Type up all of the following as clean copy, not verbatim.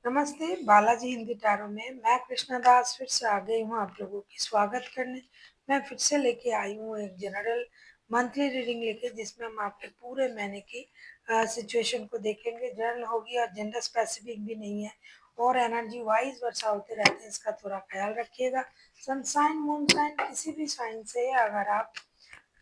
नमस्ते, बालाजी हिंदी टैरो में मैं कृष्णा दास फिर से आ गई हूँ आप लोगों की स्वागत करने। मैं फिर से लेके आई हूँ एक जनरल मंथली रीडिंग लेके, जिसमें हम आपके पूरे महीने की सिचुएशन को देखेंगे। जनरल होगी और जेंडर स्पेसिफिक भी नहीं है और एनर्जी वाइज वर्षा होते रहते हैं, इसका थोड़ा ख्याल रखिएगा। सनसाइन मून साइन किसी भी साइन से अगर आप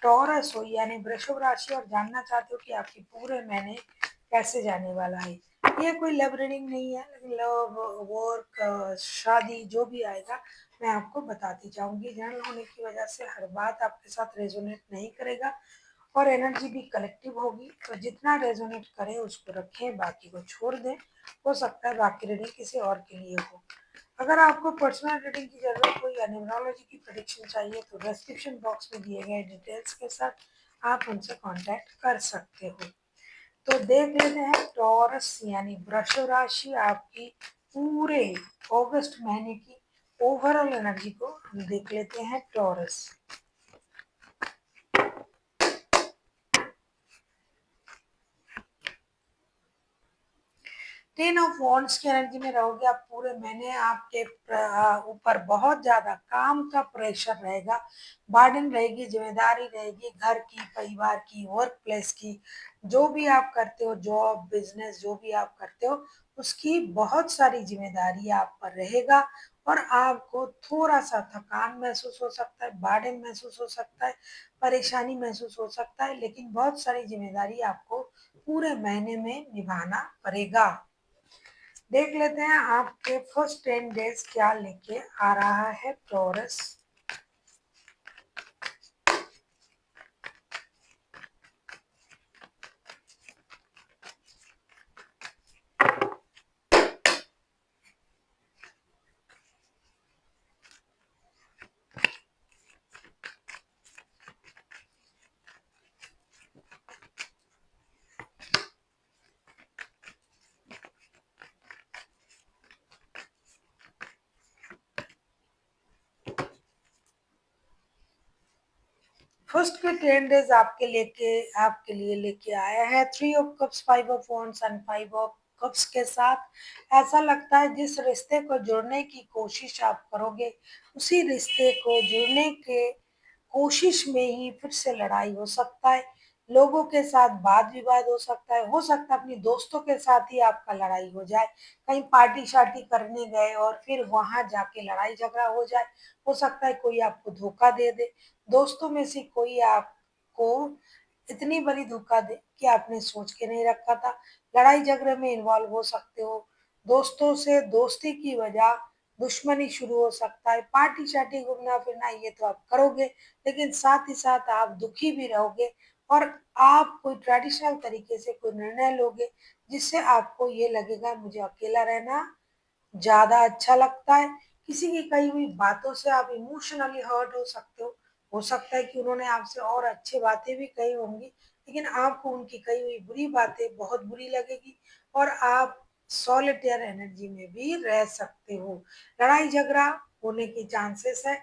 टॉरस हो यानी वृषभ राशि और जानना चाहते हो कि आपके पूरे महीने कैसे जाने वाला है, ये कोई लव रीडिंग नहीं है, लेकिन लव वर्क शादी जो भी आएगा मैं आपको बताती जाऊंगी। जनरल होने की वजह से हर बात आपके साथ रेजोनेट नहीं करेगा और एनर्जी भी कलेक्टिव होगी, तो जितना रेजोनेट करे उसको रखें, बाकी को छोड़ दें। हो सकता है बाकी रीडिंग किसी और के लिए हो। अगर आपको पर्सनल रीडिंग की जरूरत हो या न्यूमरोलॉजी की प्रेडिक्शन चाहिए तो डिस्क्रिप्शन बॉक्स में दिए गए डिटेल्स के साथ आप उनसे कांटेक्ट कर सकते हो। तो देख लेते हैं टॉरस यानी वृषभ राशि आपकी पूरे अगस्त महीने की ओवरऑल एनर्जी को हम देख लेते हैं। टॉरस 10 ऑफ वॉन्ड्स की एनर्जी में रहोगे आप पूरे महीने। आपके ऊपर बहुत ज्यादा काम का प्रेशर रहेगा, बर्डन रहेगी, जिम्मेदारी रहेगी, घर की, परिवार की, वर्क प्लेस की, जो भी आप करते हो, जॉब बिजनेस जो भी आप करते हो उसकी बहुत सारी जिम्मेदारी आप पर रहेगा और आपको थोड़ा सा थकान महसूस हो सकता है, बर्डन महसूस हो सकता है, परेशानी महसूस हो सकता है, लेकिन बहुत सारी जिम्मेदारी आपको पूरे महीने में निभाना पड़ेगा। देख लेते हैं आपके फर्स्ट 10 डेज क्या लेके आ रहा है टॉरस। फर्स्ट के 10 डेज आपके लिए लेके आया है 3 of cups, 5 of wands and 5 of cups के साथ। ऐसा लगता है जिस रिश्ते को जुड़ने की कोशिश आप करोगे उसी रिश्ते को जुड़ने के कोशिश में ही फिर से लड़ाई हो सकता है, लोगों के साथ वाद विवाद हो सकता है अपनी दोस्तों के साथ ही आपका लड़ाई हो जाए, कहीं पार्टी शार्टी करने गए और फिर वहां जाके लड़ाई झगड़ा हो जाए। हो सकता है कोई आपको धोखा दे दे, दोस्तों में से कोई आपको इतनी बड़ी धोखा दे कि आपने सोच के नहीं रखा था। लड़ाई झगड़े में इन्वॉल्व हो सकते हो, दोस्तों से दोस्ती की वजह दुश्मनी शुरू हो सकता है। पार्टी शार्टी घूमना फिरना ये तो आप करोगे, लेकिन साथ ही साथ आप दुखी भी रहोगे और आप कोई ट्रेडिशनल तरीके से कोई निर्णय लोगे जिससे आपको ये लगेगा मुझे अकेला रहना ज्यादा अच्छा लगता है। किसी की कही हुई बातों से आप इमोशनली हर्ट हो सकता है कि उन्होंने आपसे और अच्छी बातें भी कही होंगी, लेकिन आपको उनकी कही हुई बुरी बातें बहुत बुरी लगेगी और आप सॉलिटेयर एनर्जी में भी रह सकते हो। लड़ाई झगड़ा होने की चांसेस है,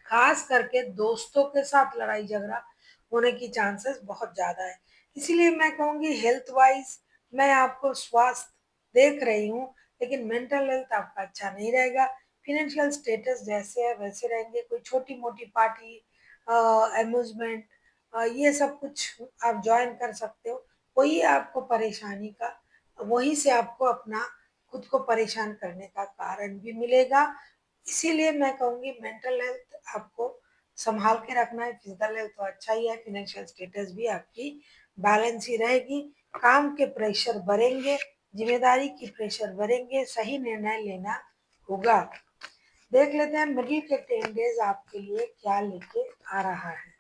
खास करके दोस्तों के साथ लड़ाई झगड़ा होने की चांसेस बहुत ज्यादा है। इसीलिए मैं कहूंगी हेल्थ वाइज मैं आपको स्वास्थ्य देख रही हूँ, लेकिन मेंटल हेल्थ आपका अच्छा नहीं रहेगा। फिनेंशियल स्टेटस जैसे है वैसे रहेंगे, कोई छोटी मोटी पार्टी, अम्यूजमेंट, ये सब कुछ आप ज्वाइन कर सकते हो। वही आपको परेशानी का, वहीं से आपको अपना खुद को परेशान करने का कारण भी मिलेगा। इसीलिए मैं कहूंगी मेंटल हेल्थ आपको संभाल के रखना है। फिजिकल हेल्थ तो अच्छा ही है, फिनेंशियल स्टेटस भी आपकी बैलेंस ही रहेगी। काम के प्रेशर बढ़ेंगे, जिम्मेदारी की प्रेशर बढ़ेंगे, सही निर्णय लेना होगा। देख लेते हैं मिडिल के 10 डेज आपके लिए क्या लेके आ रहा है।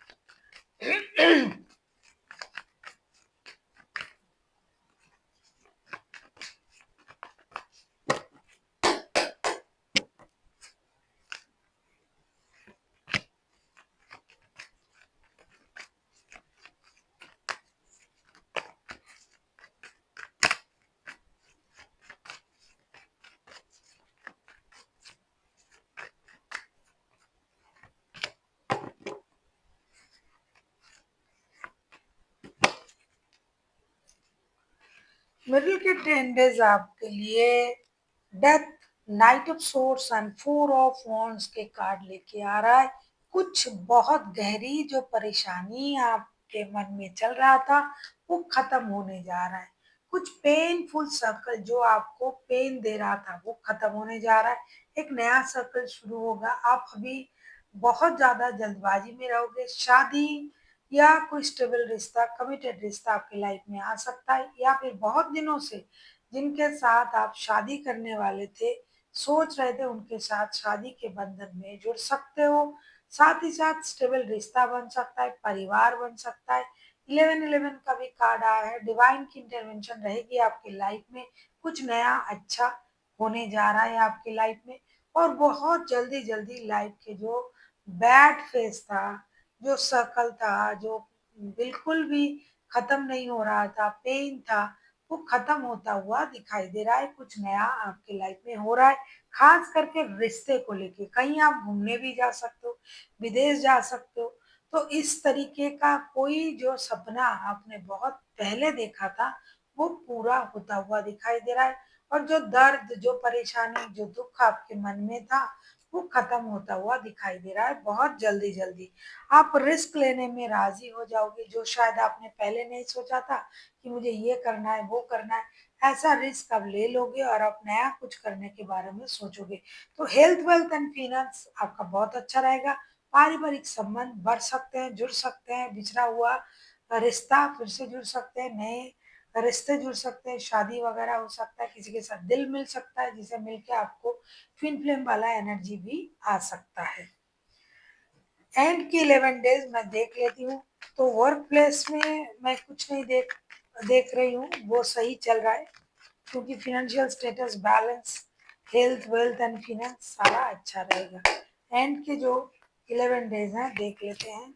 मिडिल के 10 डेज आपके लिए death, night of source and four of wands के कार्ड लेके आ रहा है। कुछ बहुत गहरी जो परेशानी आपके मन में चल रहा था वो खत्म होने जा रहा है। कुछ पेनफुल सर्कल जो आपको पेन दे रहा था वो खत्म होने जा रहा है। एक नया सर्कल शुरू होगा। आप अभी बहुत ज्यादा जल्दबाजी में रहोगे। शादी या कोई स्टेबल रिश्ता, कमिटेड रिश्ता आपकी लाइफ में आ सकता है, या फिर बहुत दिनों से जिनके साथ आप शादी करने वाले थे, सोच रहे थे उनके साथ शादी के बंधन में जुड़ सकते हो। साथ ही साथ स्टेबल रिश्ता बन सकता है, परिवार बन सकता है। 1111 का भी कार्ड आया है। डिवाइन की इंटरवेंशन रहेगी आपकी लाइफ में। कुछ नया अच्छा होने जा रहा है आपकी लाइफ में। और बहुत जल्दी जल्दी लाइफ के जो बैड फेज था, जो सर्कल था, जो बिल्कुल भी खत्म नहीं हो रहा था, पेन था, वो खत्म होता हुआ दिखाई दे रहा है। कुछ नया आपकी लाइफ में हो रहा है, खास करके रिश्ते को लेके। कहीं आप घूमने भी जा सकते हो, विदेश जा सकते हो। तो इस तरीके का कोई जो सपना आपने बहुत पहले देखा था वो पूरा होता हुआ दिखाई दे रहा है। और जो दर्द, जो परेशानी, जो दुख आपके मन में था वो खत्म होता हुआ दिखाई दे रहा है बहुत जल्दी जल्दी। आप रिस्क लेने में राजी हो जाओगे, जो शायद आपने पहले नहीं सोचा था कि मुझे ये करना है, वो करना है। ऐसा रिस्क अब ले लोगे और आप नया कुछ करने के बारे में सोचोगे। तो हेल्थ, वेल्थ एंड फाइनेंस आपका बहुत अच्छा रहेगा। पारिवारिक संबंध बढ़ सकते हैं, जुड़ सकते हैं। बिछड़ा हुआ रिश्ता फिर से जुड़ सकते हैं, नए रिश्ते जुड़ सकते हैं, शादी वगैरह हो सकता है, किसी के साथ दिल मिल सकता है जिसे मिलके आपको ट्विन फ्लेम वाला एनर्जी भी आ सकता है। एंड की 11 डेज मैं देख लेती हूँ। तो वर्क प्लेस में मैं कुछ नहीं देख देख रही हूँ, वो सही चल रहा है, क्योंकि financial status, balance, health, wealth and finance सारा अच्छा रहेगा। एंड के जो 11 डेज हैं देख लेते हैं।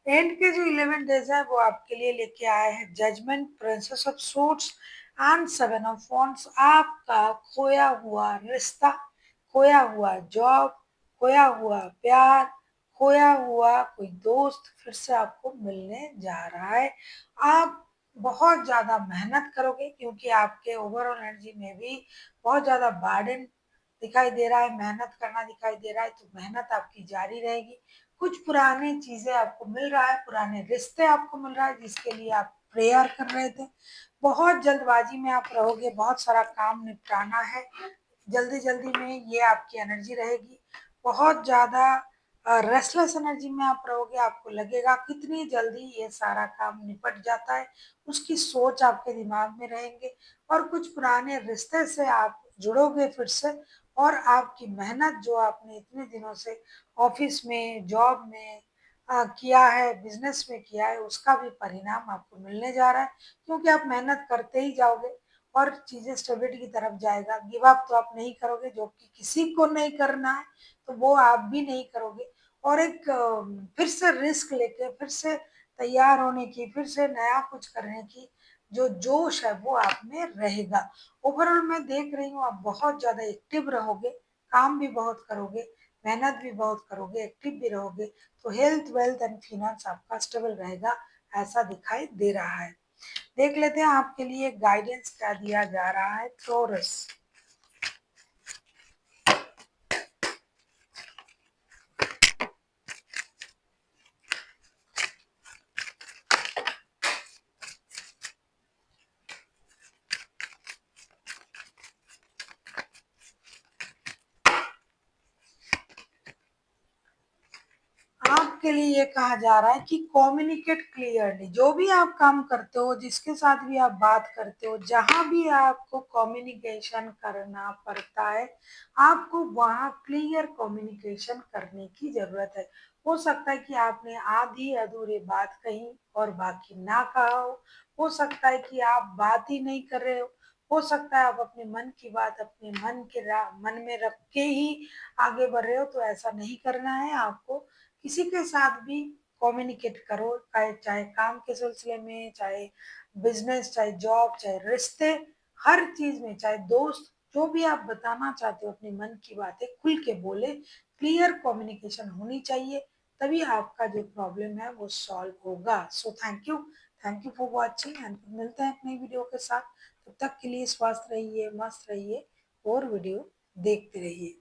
एंड के जो 11 डेज है वो आपके लिए लेके आए हैं judgement, princess of suits and seven of wands. आपका खोया हुआ रिश्ता, खोया हुआ जॉब, खोया हुआ प्यार, खोया हुआ कोई दोस्त फिर से आपको मिलने जा रहा है। आप बहुत ज्यादा मेहनत करोगे, क्योंकि आपके ओवरऑल एनर्जी में भी बहुत ज्यादा बर्डन दिखाई दे रहा है, मेहनत करना दिखाई दे रहा है। तो मेहनत आपकी जारी रहेगी। कुछ पुरानी चीजें आपको मिल रहा है, पुराने रिश्ते आपको मिल रहा है जिसके लिए आप प्रेयर कर रहे थे। बहुत जल्दबाजी में आप रहोगे, बहुत सारा काम निपटाना है जल्दी जल्दी में, ये आपकी एनर्जी रहेगी। बहुत ज्यादा रेस्टलेस एनर्जी में आप रहोगे। आपको लगेगा कितनी जल्दी ये सारा काम निपट जाता है, उसकी सोच आपके दिमाग में रहेंगे। और कुछ पुराने रिश्ते से आप जुड़ोगे फिर से। और आपकी मेहनत जो आपने इतने दिनों से ऑफिस में, जॉब में किया है, बिजनेस में किया है, उसका भी परिणाम आपको मिलने जा रहा है। क्योंकि आप मेहनत करते ही जाओगे और चीजें स्टेबिलिटी की तरफ जाएगा। गिव अप तो आप नहीं करोगे, जो कि किसी को नहीं करना है, तो वो आप भी नहीं करोगे। और एक फिर से रिस्क लेके, फिर से तैयार होने की, फिर से नया कुछ करने की जो जोश है वो आप में रहेगा। ओवरऑल मैं देख रही हूँ आप बहुत ज्यादा एक्टिव रहोगे, काम भी बहुत करोगे, मेहनत भी बहुत करोगे, एक्टिव भी रहोगे। तो हेल्थ, वेल्थ एंड फाइनेंस आपका स्टेबल रहेगा, ऐसा दिखाई दे रहा है। देख लेते हैं आपके लिए गाइडेंस क्या दिया जा रहा है। टॉरस, आपके लिए ये कहा जा रहा है कि कम्युनिकेट क्लियरली। जो भी आप काम करते हो, जिसके साथ भी आप बात करते हो, जहां भी आपको कम्युनिकेशन करना पड़ता है, आपको वहां क्लियर कम्युनिकेशन करने की जरूरत है। हो सकता है कि आपने आधी अधूरी बात कही और बाकी ना कहा हो सकता है कि आप बात ही नहीं कर रहे हो सकता है आप अपने मन की बात अपने मन के मन में रख के ही आगे बढ़ रहे हो। तो ऐसा नहीं करना है आपको। किसी के साथ भी कम्युनिकेट करो, चाहे चाहे काम के सिलसिले में, चाहे बिजनेस, चाहे जॉब, चाहे रिश्ते, हर चीज में, चाहे दोस्त, जो भी आप बताना चाहते हो अपने मन की बातें खुल के बोले। क्लियर कम्युनिकेशन होनी चाहिए, तभी आपका जो प्रॉब्लम है वो सॉल्व होगा। So thank you for watching and मिलते हैं एक नई वीडियो के साथ। तब तक के लिए स्वस्थ रहिए, मस्त रहिए और वीडियो देखते रहिए।